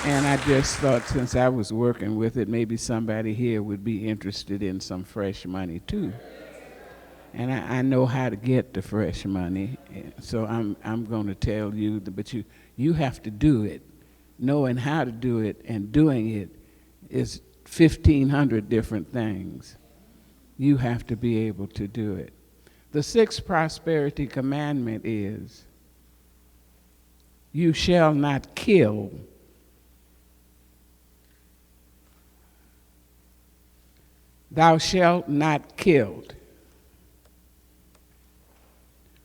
And I just thought since I was working with it, maybe somebody here would be interested in some fresh money too. And I know how to get the fresh money, so I'm going to tell you, but you have to do it. Knowing how to do it and doing it is 1,500 different things. You have to be able to do it. The sixth prosperity commandment is, you shall not kill. Thou shalt not kill.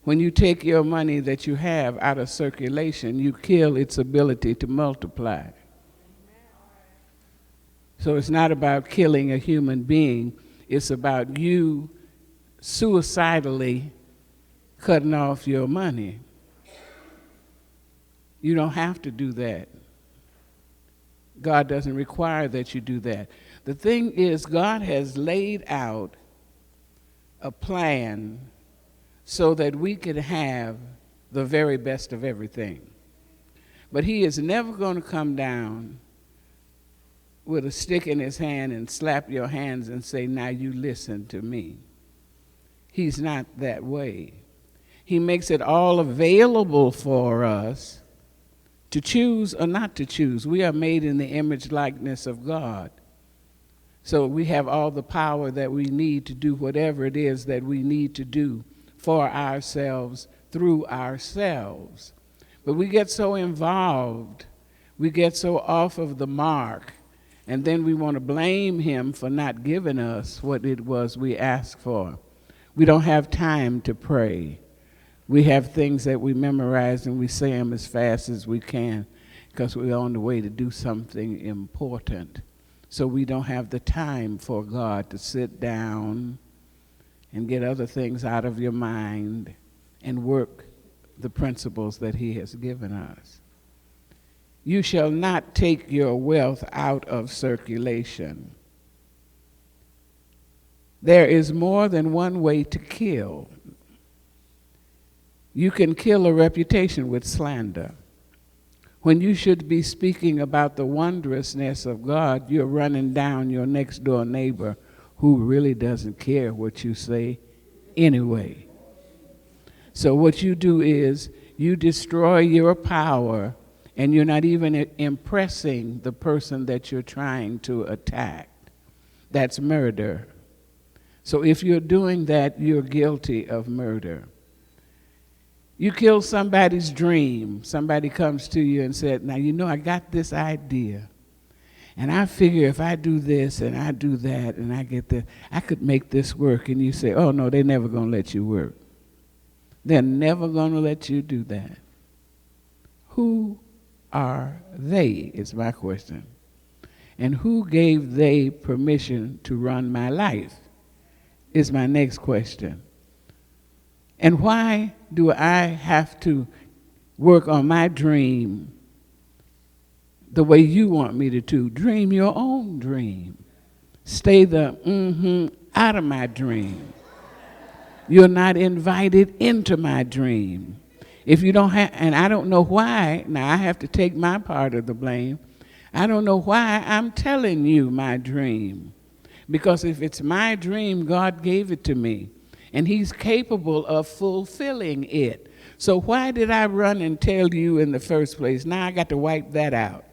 When you take your money that you have out of circulation, you kill its ability to multiply. So it's not about killing a human being, it's about you suicidally cutting off your money. You don't have to do that. God doesn't require that you do that. The thing is, God has laid out a plan so that we could have the very best of everything. But he is never going to come down with a stick in his hand and slap your hands and say, now you listen to me. He's not that way. He makes it all available for us to choose or not to choose. We are made in the image likeness of God. So we have all the power that we need to do whatever it is that we need to do for ourselves, through ourselves. But we get so involved, we get so off of the mark, and then we want to blame him for not giving us what it was we asked for. We don't have time to pray. We have things that we memorize and we say them as fast as we can because we're on the way to do something important. So we don't have the time for God to sit down and get other things out of your mind and work the principles that he has given us. You shall not take your wealth out of circulation. There is more than one way to kill. You can kill a reputation with slander. When you should be speaking about the wondrousness of God, you're running down your next door neighbor who really doesn't care what you say anyway. So what you do is you destroy your power, and you're not even impressing the person that you're trying to attack. That's murder. So if you're doing that, you're guilty of murder. You kill somebody's dream. Somebody comes to you and said, now you know I got this idea. And I figure if I do this and I do that and I get this, I could make this work. And you say, oh no, they're never going to let you work. They're never going to let you do that. Who are they is my question. And who gave they permission to run my life is my next question. And why do I have to work on my dream the way you want me to do? Dream your own dream. Stay out of my dream. You're not invited into my dream. If you don't have, and I don't know why, now I have to take my part of the blame. I don't know why I'm telling you my dream. Because if it's my dream, God gave it to me. And he's capable of fulfilling it. So why did I run and tell you in the first place? Now I got to wipe that out.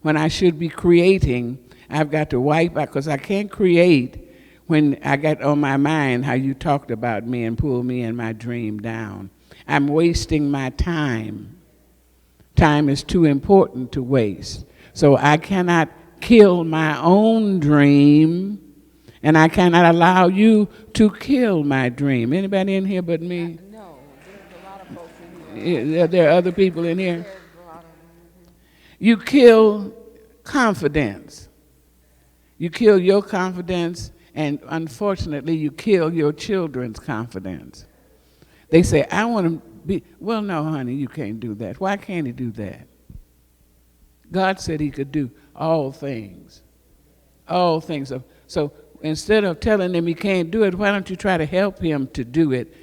When I should be creating, I've got to wipe out, because I can't create when I got on my mind how you talked about me and pulled me and my dream down. I'm wasting my time. Time is too important to waste. So I cannot kill my own dream, and I cannot allow you to kill my dream. Anybody in here but me? No, there's a lot of folks in here. There are other people in here? You kill confidence. You kill your confidence, and unfortunately, you kill your children's confidence. They say, I want to be, well, no, honey, you can't do that. Why can't he do that? God said he could do all things. All things. So instead of telling him he can't do it, why don't you try to help him to do it?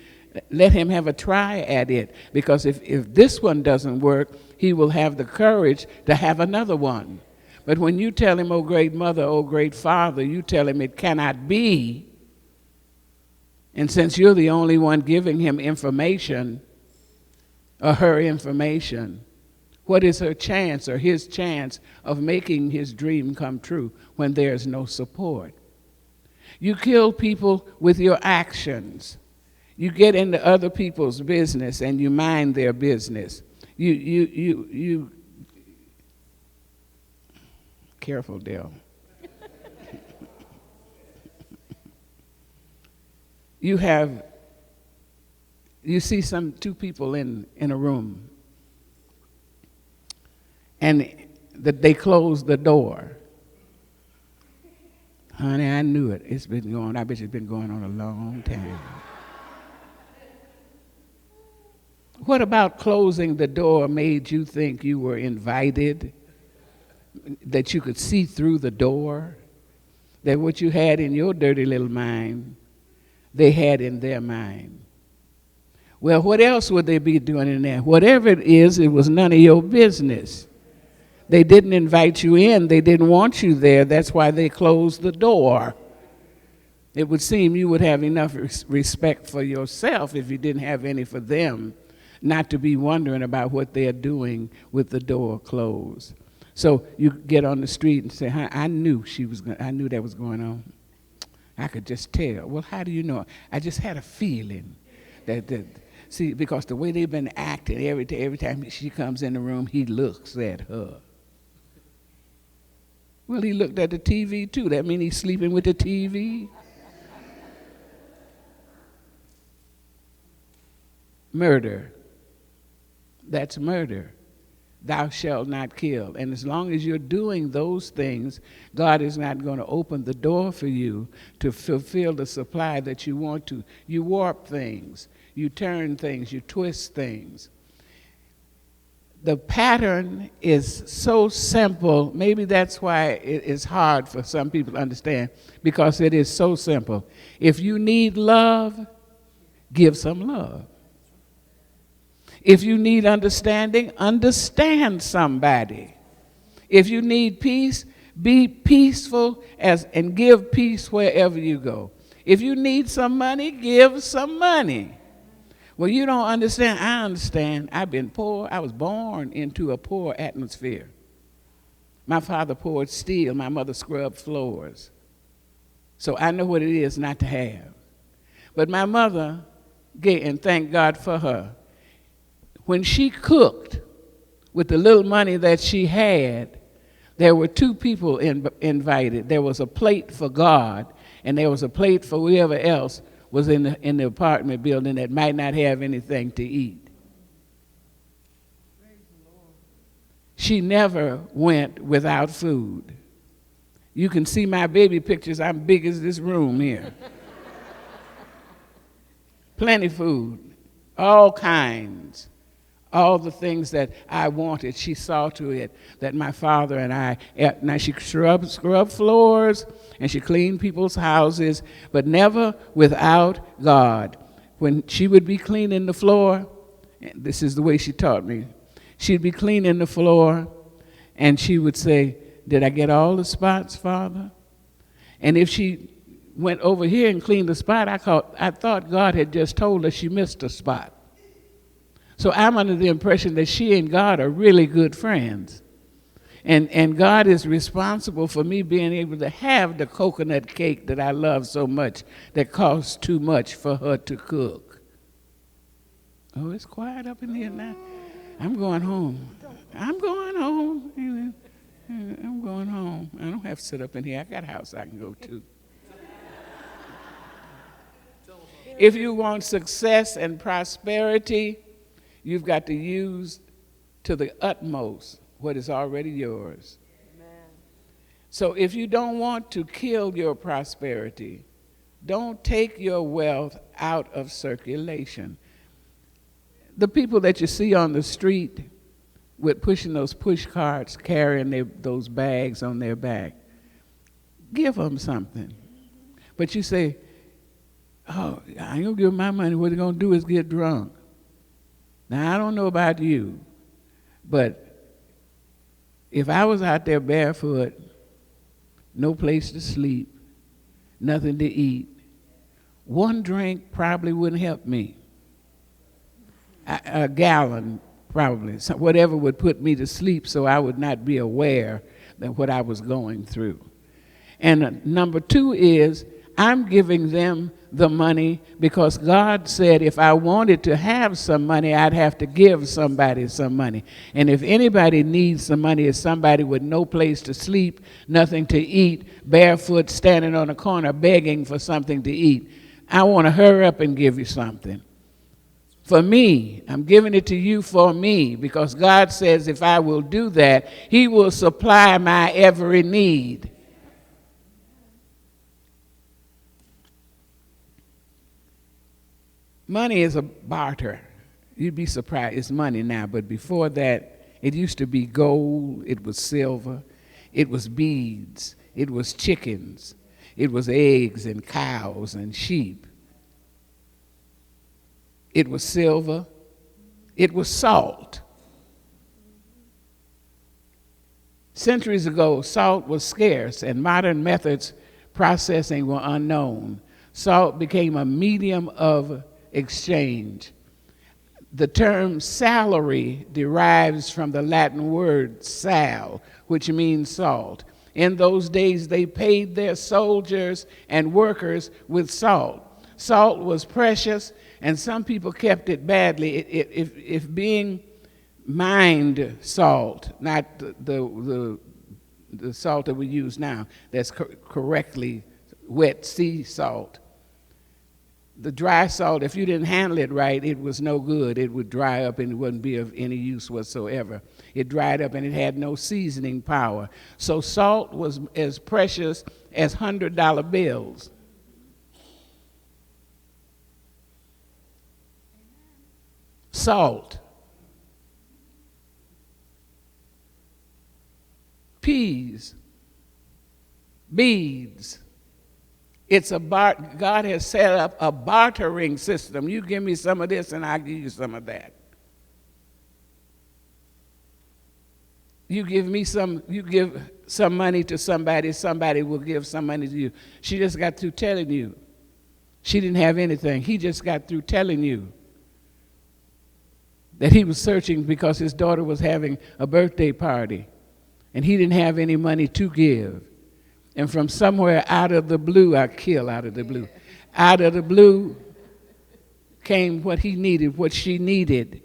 Let him have a try at it. Because if this one doesn't work, he will have the courage to have another one. But when you tell him, oh great mother, oh great father, you tell him it cannot be. And since you're the only one giving him information, or her information, what is her chance or his chance of making his dream come true when there's no support? You kill people with your actions. You get into other people's business and you mind their business. You careful, Dell. You see two people in a room, and they close the door. Honey, I knew it. It's been going, I bet it's been going on a long time. What about closing the door made you think you were invited, that you could see through the door, that what you had in your dirty little mind, they had in their mind? Well, what else would they be doing in there? Whatever it is, it was none of your business. They didn't invite you in. They didn't want you there. That's why they closed the door. It would seem you would have enough respect for yourself if you didn't have any for them, not to be wondering about what they're doing with the door closed. So you get on the street and say, I knew that was going on. I could just tell. Well, how do you know? I just had a feeling that see, because the way they've been acting, every time she comes in the room, he looks at her. Well, he looked at the TV too. That means he's sleeping with the TV? Murder. That's murder. Thou shalt not kill. And as long as you're doing those things, God is not going to open the door for you to fulfill the supply that you want to. You warp things. You turn things. You twist things. The pattern is so simple. Maybe that's why it is hard for some people to understand, because it is so simple. If you need love, give some love. If you need understanding, understand somebody. If you need peace, be peaceful and give peace wherever you go. If you need some money, give some money. Well, you don't understand. I understand. I've been poor. I was born into a poor atmosphere. My father poured steel. My mother scrubbed floors. So I know what it is not to have. But my mother gave, and thank God for her, when she cooked with the little money that she had, there were two people invited. There was a plate for God, and there was a plate for whoever else was in the apartment building that might not have anything to eat. She never went without food. You can see my baby pictures. I'm big as this room here. Plenty food, all kinds. All the things that I wanted, she saw to it that my father and I, now she scrubbed floors and she cleaned people's houses, but never without God. When she would be cleaning the floor, this is the way she taught me, she'd be cleaning the floor and she would say, did I get all the spots, Father? And if she went over here and cleaned the spot, I thought God had just told her she missed a spot. So I'm under the impression that she and God are really good friends. And God is responsible for me being able to have the coconut cake that I love so much that costs too much for her to cook. Oh, it's quiet up in here now. I'm going home. I'm going home. I'm going home. I don't have to sit up in here. I got a house I can go to. If you want success and prosperity, you've got to use to the utmost what is already yours. Amen. So if you don't want to kill your prosperity, don't take your wealth out of circulation. The people that you see on the street with pushing those push carts, carrying those bags on their back, give them something. But you say, oh, I ain't gonna give them my money. What they're gonna do is get drunk. Now, I don't know about you, But if I was out there barefoot, no place to sleep, nothing to eat, one drink probably wouldn't help me. A gallon probably, so whatever would put me to sleep so I would not be aware of what I was going through. And number two is, I'm giving them the money because God said if I wanted to have some money, I'd have to give somebody some money. And if anybody needs some money, it's somebody with no place to sleep, nothing to eat, barefoot, standing on a corner begging for something to eat. I want to hurry up and give you something. For me, I'm giving it to you for me, because God says if I will do that, he will supply my every need. Money is a barter. You'd be surprised. It's money now, but before that, it used to be gold, it was silver, it was beads, it was chickens, it was eggs and cows and sheep. It was silver, it was salt. Centuries ago, salt was scarce and modern methods processing were unknown. Salt became a medium of exchange. The term salary derives from the Latin word sal, which means salt. In those days, they paid their soldiers and workers with salt. Salt was precious, and some people kept it badly. If being mined salt, not the salt that we use now, that's correctly wet sea salt. The dry salt, if you didn't handle it right, it was no good. It would dry up and it wouldn't be of any use whatsoever. It dried up and it had no seasoning power. So salt was as precious as $100 bills. Salt. Peas. Beads. God has set up a bartering system. You give me some of this and I'll give you some of that. You give some money to somebody, somebody will give some money to you. She just got through telling you. She didn't have anything. He just got through telling you that he was searching because his daughter was having a birthday party and he didn't have any money to give. And from somewhere out of the blue, out of the blue came what he needed, what she needed.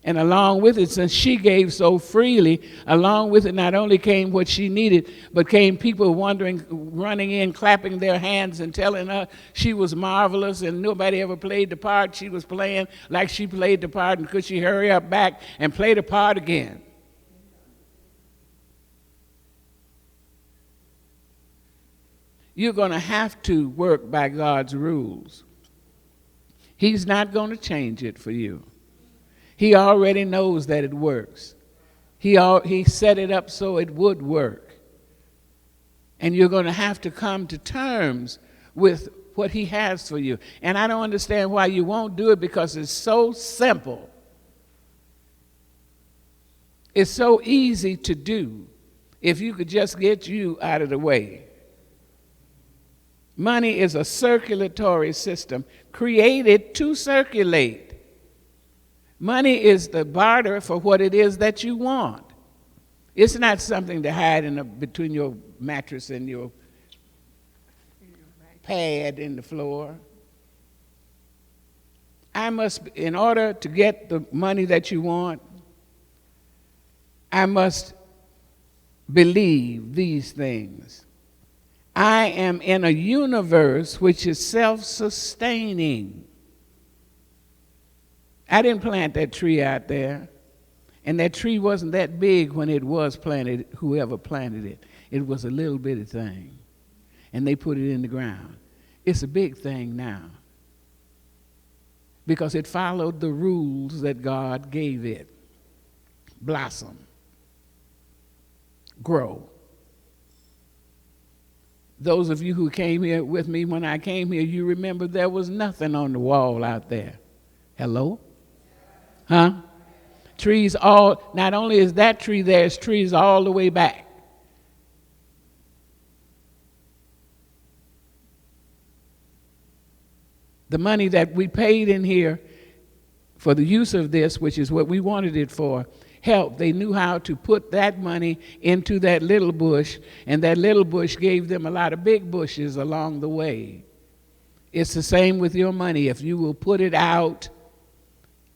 And along with it, since she gave so freely, along with it not only came what she needed, but came people wondering, running in, clapping their hands and telling her she was marvelous and nobody ever played the part she was playing like she played the part, and could she hurry up back and play the part again? You're going to have to work by God's rules. He's not going to change it for you. He already knows that it works. He set it up so it would work. And you're going to have to come to terms with what he has for you. And I don't understand why you won't do it, because it's so simple. It's so easy to do if you could just get you out of the way. Money is a circulatory system created to circulate. Money is the barter for what it is that you want. It's not something to hide between your mattress and your pad in the floor. In order to get the money that you want, I must believe these things. I am in a universe which is self-sustaining. I didn't plant that tree out there, and that tree wasn't that big when it was planted, whoever planted it. It was a little bitty thing, and they put it in the ground. It's a big thing now because it followed the rules that God gave it. Blossom, grow. Those of you who came here with me when I came here, you remember there was nothing on the wall out there. Hello? Huh? Trees all, not only is that tree there, there's trees all the way back. The money that we paid in here for the use of this, which is what we wanted it for, helped. They knew how to put that money into that little bush, and that little bush gave them a lot of big bushes along the way. It's the same with your money. If you will put it out,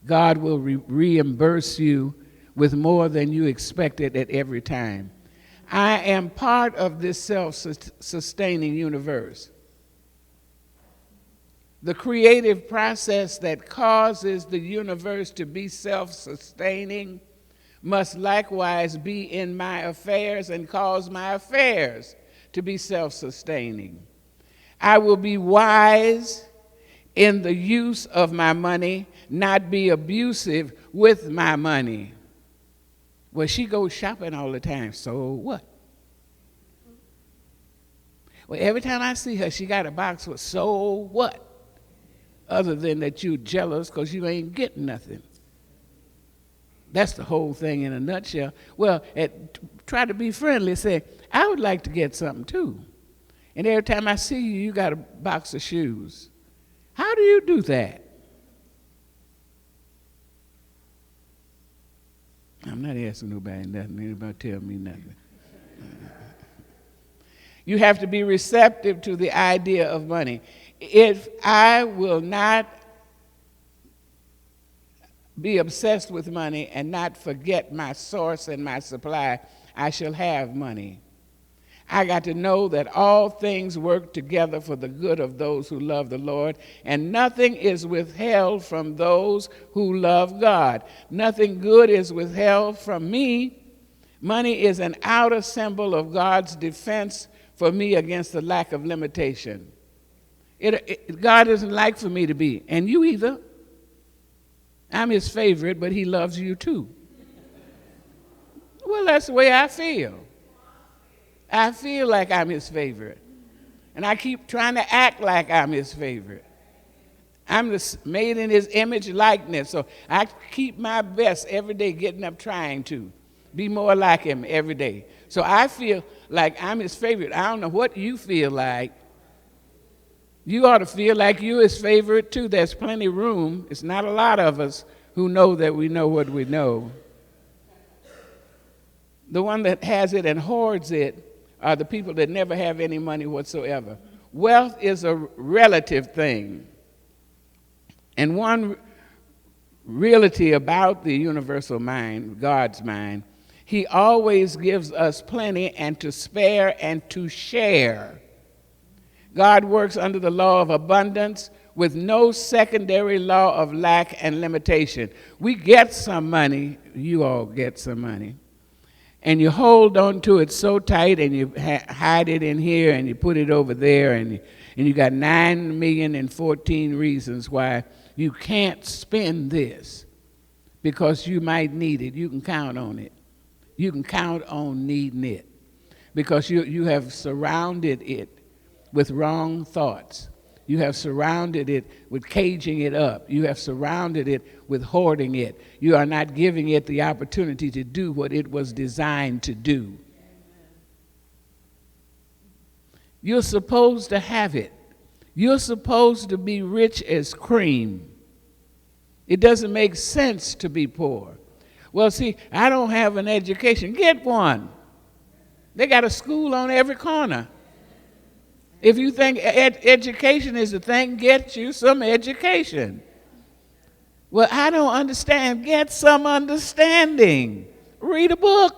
God will reimburse you with more than you expected at every time. I am part of this self-sustaining universe. The creative process that causes the universe to be self-sustaining must likewise be in my affairs and cause my affairs to be self-sustaining. I will be wise in the use of my money, not be abusive with my money. Well, she goes shopping all the time, so what? Well, every time I see her, she got a box with so what? Other than that you're jealous because you ain't getting nothing. That's the whole thing in a nutshell. Well, try to be friendly. Say, I would like to get something too. And every time I see you, you got a box of shoes. How do you do that? I'm not asking nobody nothing. Anybody tell me nothing. You have to be receptive to the idea of money. If I will not be obsessed with money and not forget my source and my supply, I shall have money. I got to know that all things work together for the good of those who love the Lord, and nothing is withheld from those who love God. Nothing good is withheld from me. Money is an outer symbol of God's defense for me against the lack of limitation. God isn't like for me to be, and you either. I'm his favorite, but he loves you too. Well, that's the way I feel. I feel like I'm his favorite. And I keep trying to act like I'm his favorite. I'm made in his image likeness, so I keep my best every day, getting up trying to be more like him every day. So I feel like I'm his favorite. I don't know what you feel like. You ought to feel like you're his favorite too. There's plenty of room. It's not a lot of us who know that we know what we know. The one that has it and hoards it are the people that never have any money whatsoever. Wealth is a relative thing. And one reality about the universal mind, God's mind, he always gives us plenty and to spare and to share. God works under the law of abundance with no secondary law of lack and limitation. We get some money, you all get some money, and you hold on to it so tight and you hide it in here and you put it over there and you got 9,014 reasons why you can't spend this because you might need it. You can count on it. You can count on needing it because you have surrounded it with wrong thoughts. You have surrounded it with caging it up. You have surrounded it with hoarding it. You are not giving it the opportunity to do what it was designed to do. You're supposed to have it. You're supposed to be rich as cream. It doesn't make sense to be poor. Well, see, I don't have an education. Get one. They got a school on every corner. If you think education is the thing, get you some education. Well, I don't understand. Get some understanding. Read a book.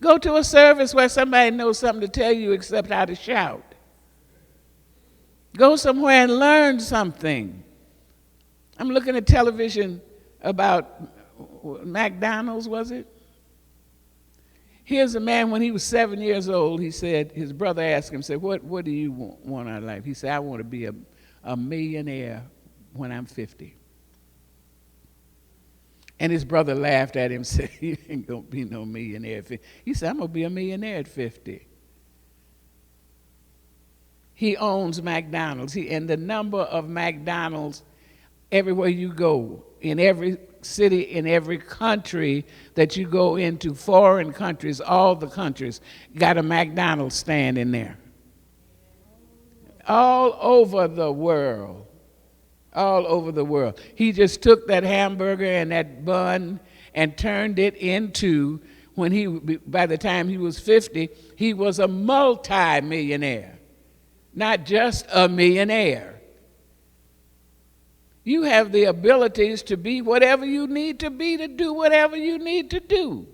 Go to a service where somebody knows something to tell you except how to shout. Go somewhere and learn something. I'm looking at television about McDonald's, was it? Here's a man, when he was 7 years old, he said, his brother asked him, said, what do you want out of life? He said, I want to be a millionaire when I'm 50. And his brother laughed at him and said, you ain't going to be no millionaire at 50. He said, I'm going to be a millionaire at 50. He owns McDonald's. And the number of McDonald's everywhere you go, in every city in every country that you go into, foreign countries, all the countries, got a McDonald's stand in there. All over the world. All over the world. He just took that hamburger and that bun and turned it into, by the time he was 50, he was a multi-millionaire, not just a millionaire. You have the abilities to be whatever you need to be, to do whatever you need to do.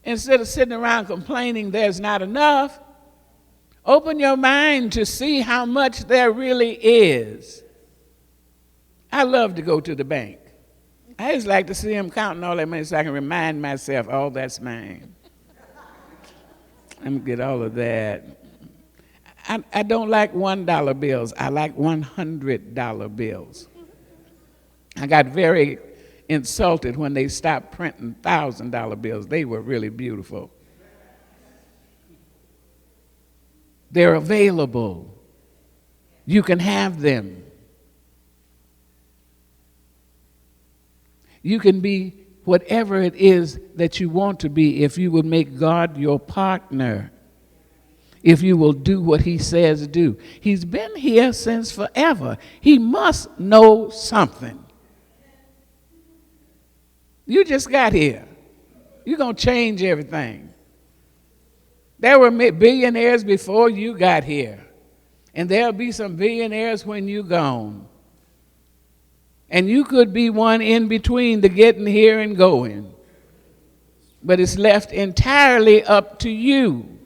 Instead of sitting around complaining there's not enough, open your mind to see how much there really is. I love to go to the bank. I just like to see them counting all that money so I can remind myself, oh, that's mine. I'm going to get all of that. I don't like $1 bills. I like $100 bills. I got very insulted when they stopped printing $1,000 bills. They were really beautiful. They're available. You can have them. You can be whatever it is that you want to be if you would make God your partner. If you will do what he says do. He's been here since forever. He must know something. You just got here. You're going to change everything. There were billionaires before you got here. And there'll be some billionaires when you're gone. And you could be one in between the getting here and going. But it's left entirely up to you.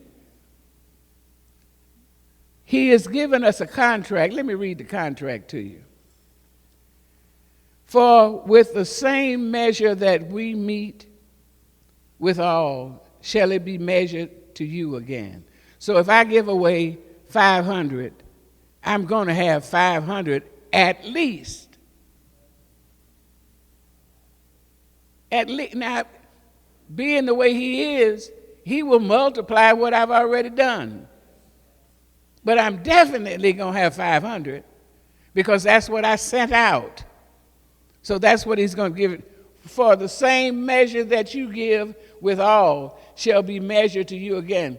He has given us a contract. Let me read the contract to you. For with the same measure that we meet withal, shall it be measured to you again. So if I give away 500, I'm going to have 500 at least. Now, being the way he is, he will multiply what I've already done. But I'm definitely going to have 500 because that's what I sent out. So that's what he's going to give it. For the same measure that you give withal shall be measured to you again.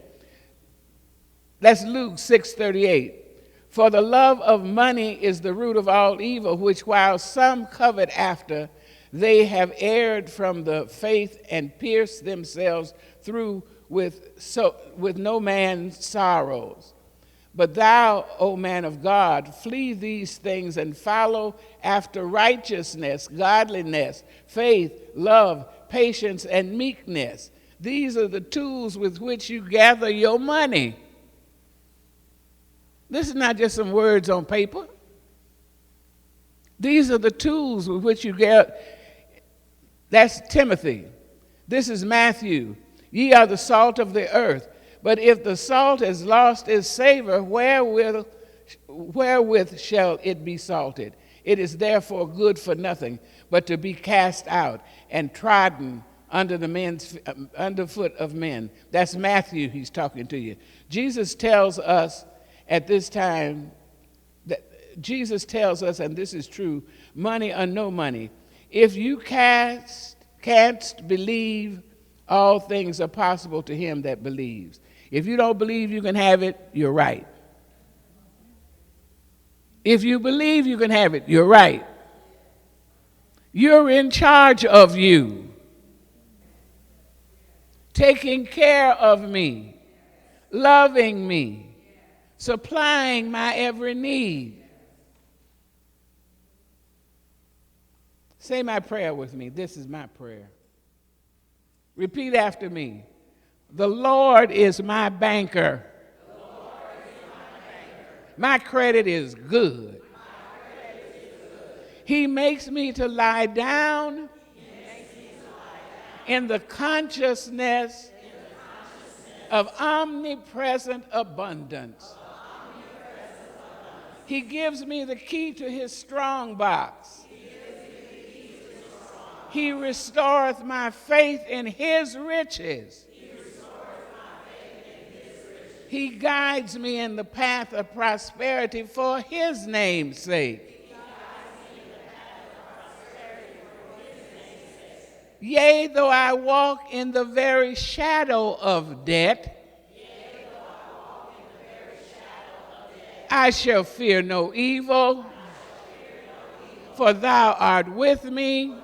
That's Luke 6:38. For the love of money is the root of all evil, which while some covet after, they have erred from the faith and pierced themselves through with no man's sorrows. But thou, O man of God, flee these things and follow after righteousness, godliness, faith, love, patience, and meekness. These are the tools with which you gather your money. This is not just some words on paper. These are the tools with which you gather. That's Timothy. This is Matthew. Ye are the salt of the earth. But if the salt has lost its savor, wherewith shall it be salted? It is therefore good for nothing, but to be cast out and trodden underfoot of men. That's Matthew, he's talking to you. Jesus tells us at this time, Jesus tells us, and this is true, money or no money, if you canst believe, all things are possible to him that believes. If you don't believe you can have it, you're right. If you believe you can have it, you're right. You're in charge of you, taking care of me, loving me, supplying my every need. Say my prayer with me. This is my prayer. Repeat after me. The Lord is my banker. The Lord is my banker. My credit is good. He makes me to lie down in the consciousness of omnipresent abundance. He gives me the key to his strong box. He restoreth my faith in his riches. He guides me in the path of prosperity for his name's sake. Yea, though I walk in the very shadow of death, I shall fear no evil, for thou art with me.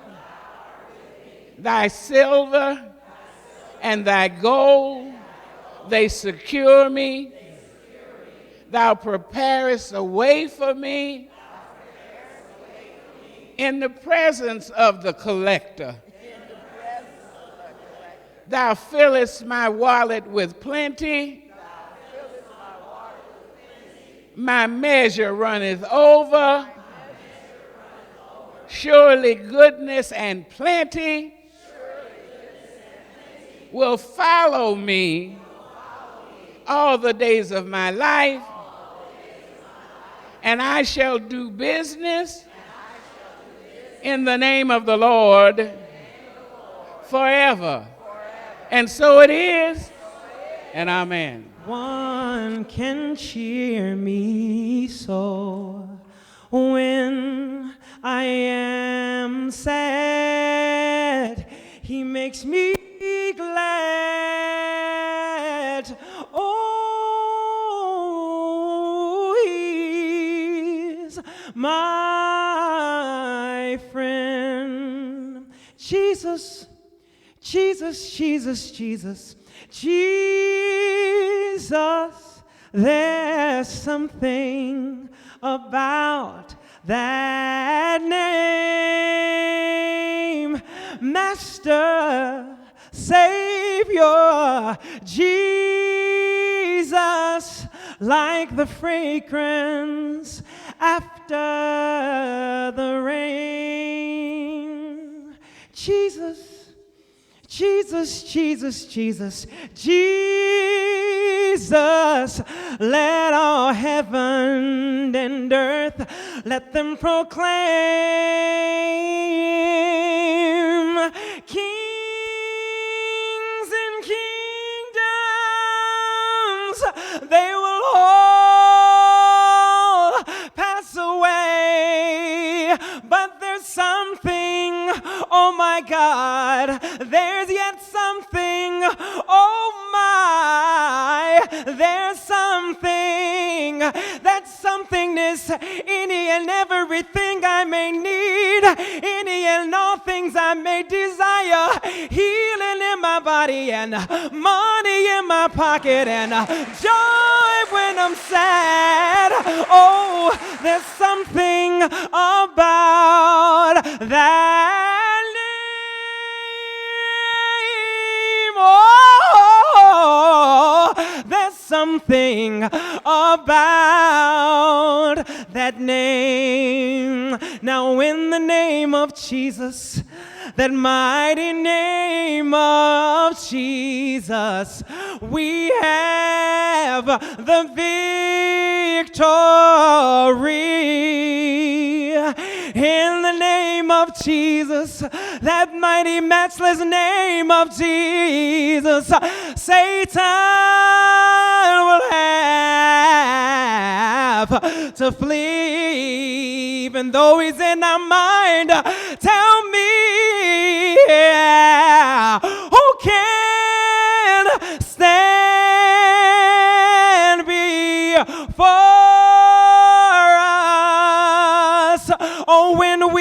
Thy silver and thy gold, they secure me. Thou preparest a way for me in the presence of the collector. Thou fillest my wallet with plenty. My measure runneth over. Surely goodness and plenty will follow me all the days of my life, and I shall do business in the name of the Lord forever. And so it is, and amen. One can cheer me so when I am sad. He makes me glad. Oh, he's my friend. Jesus, Jesus, Jesus, Jesus, Jesus. There's something about that name. Master, Savior, Jesus, like the fragrance after the rain. Jesus, Jesus, Jesus, Jesus, Jesus, let all heaven and earth, let them proclaim. Kings and kingdoms, they will all pass away, but there's something, oh my God, there's yet something, oh my, there's something, that somethingness, any and everything I may need, any and all things I may desire, healing in my body and money in my pocket and joy when I'm sad. Oh, there's something about that name. Oh, there's something about that name. Now in the name of Jesus, that mighty name of Jesus, we have the victory. In the name of Jesus, that mighty matchless name of Jesus, Satan will have to flee. Even though he's in our mind, tell me, who can stand before us? Oh, when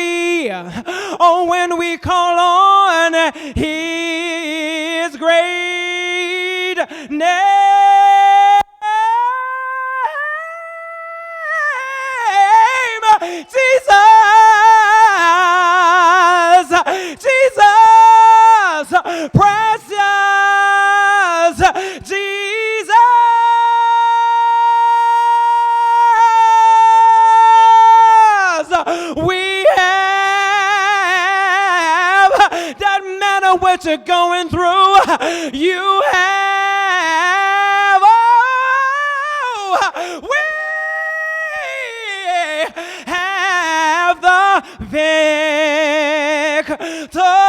we call on his great name, Jesus, Jesus, precious Jesus. We have, doesn't matter what you're going through, you have, oh, we have the victory.